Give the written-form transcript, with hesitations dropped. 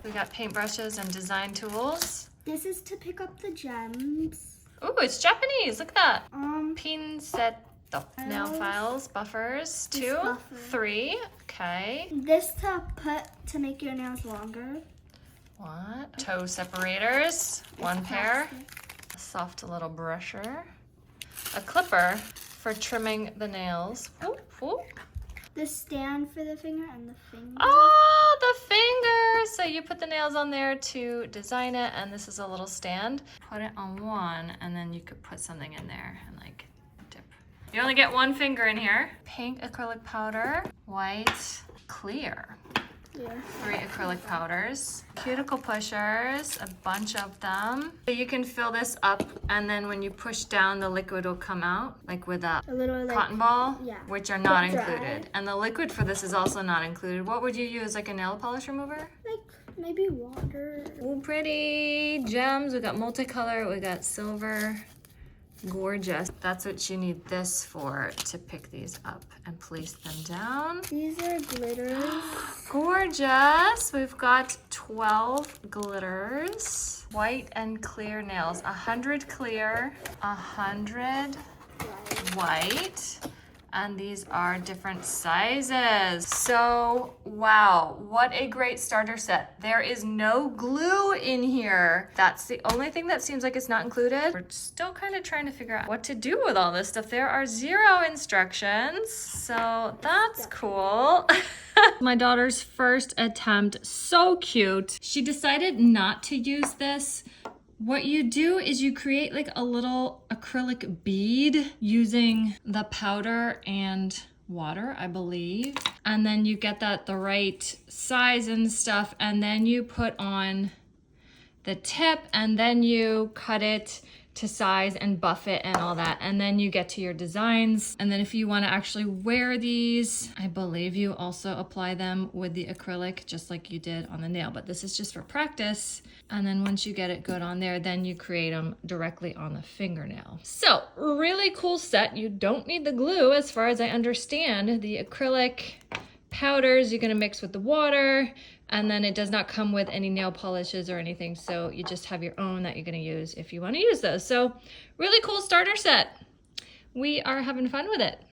We got paintbrushes and design tools. This is to pick up the gems. Ooh, it's Japanese. Look at that. Pinsetto. Nail files, buffers. 2, 3. Okay. This to make your nails longer. What? Toe separators. 1 pair. A soft little brusher. A clipper for trimming the nails. Ooh, ooh. The stand for the finger and the finger. Oh, the finger! So you put the nails on there to design it, and this is a little stand. Put it on one, and then you could put something in there and like dip. You only get 1 finger in here. Pink acrylic powder, white, clear. Yeah. 3 acrylic powders, cuticle pushers, a bunch of them. So you can fill this up, and then when you push down, the liquid will come out, like with a little cotton ball, which are not included. And the liquid for this is also not included. What would you use, like a nail polish remover? Like maybe water. Ooh, pretty gems. We got multicolor, we got silver. Gorgeous. That's what you need this for, to pick these up and place them down. These are glitters. Gorgeous. We've got 12 glitters. White and clear nails. 100 clear, 100 white. And these are different sizes. So, wow, what a great starter set. There is no glue in here. That's the only thing that seems like it's not included. We're still kind of trying to figure out what to do with all this stuff. There are 0 instructions, so that's cool. My daughter's first attempt, so cute. She decided not to use this. What you do is you create like a little acrylic bead using the powder and water, I believe. And then you get that the right size and stuff, and then you put on the tip, and then you cut it to size and buff it and all that, and then you get to your designs. And then if you want to actually wear these, I believe you also apply them with the acrylic just like you did on the nail, but this is just for practice. And then once you get it good on there, then you create them directly on the fingernail. So really cool set. You don't need the glue, as far as I understand. The acrylic powders you're going to mix with the water, and then it does not come with any nail polishes or anything, so you just have your own that you're going to use if you want to use those. So really cool starter set. We are having fun with it.